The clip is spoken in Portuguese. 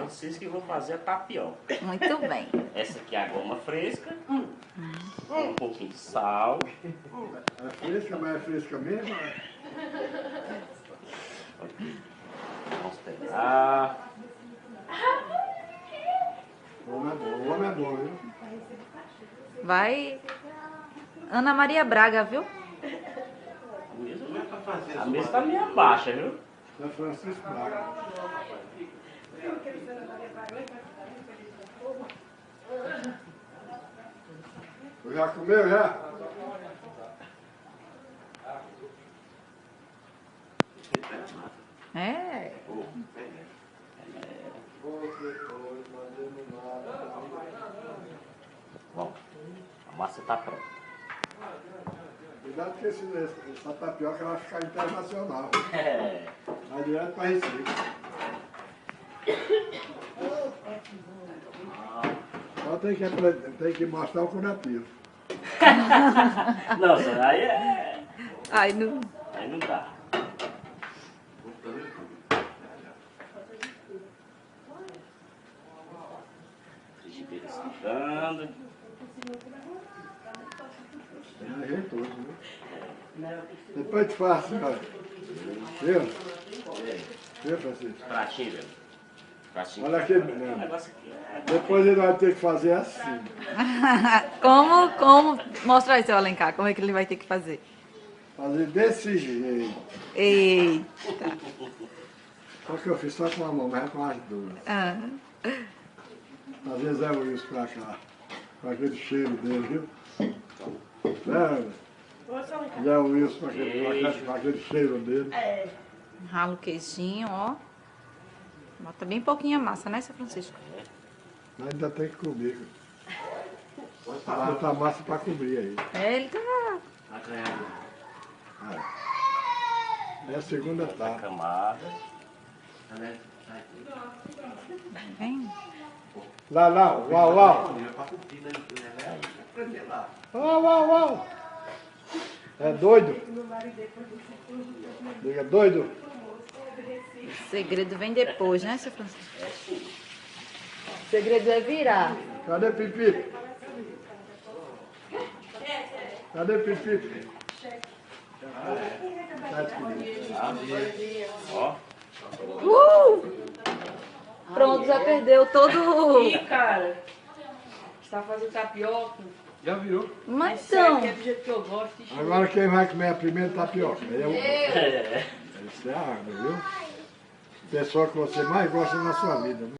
Francisca e vou fazer a tapioca. Muito bem. Essa aqui é a goma fresca. Um pouquinho de sal. É fresca, mas é fresca mesmo? Vamos pegar. O homem é bom, viu? Vai Ana Maria Braga, viu? A mesa tá meio baixa, viu? É Francisco Braga. Já comeu, já? É. Bom, a massa tá pronta. Cuidado que essa tapioca vai ficar internacional. É. Vai direto para Recife. Só tem que mostrar o curativo. Nossa, aí é. Ai, não. Aí não dá. Frigideira esquentando. É jeitoso, viu? Depois te faço, cara. Viu? Viu, Francisco? Pratinho, velho. Pratinho. Olha aqui, O menino. negócio aqui é. Depois ele vai ter que fazer assim. Como? Mostra aí, seu Alencar, como é que ele vai ter que fazer. Fazer desse jeito. Eita. Só que eu fiz só com a mão, mas é com as duas. Ah. Às vezes é o Wilson pra cá. Com aquele cheiro dele, viu? Né? E é o Wilson com aquele cheiro dele. Rala o queijinho, ó. Bota bem pouquinha massa, né, seu Francisco? Mas ainda tem que cobrir. Botar massa pra cobrir aí. É, ele tá... É a segunda A etapa. camada. Vem. Lá, uau, uau. Uau, uau, uau. É doido? Diga, doido? O segredo vem depois, né, seu Francisco? O segredo é virar. Cadê Pipi? Cadê Pipi? Ó. Pronto, já perdeu todo... Ih, cara, você tá fazendo tapioca. Já virou. Mas Isso aqui é então... do jeito que eu gosto. Agora quem vai comer a primeira tapioca? É. Isso é a água, viu? Pessoa que você mais gosta na sua vida.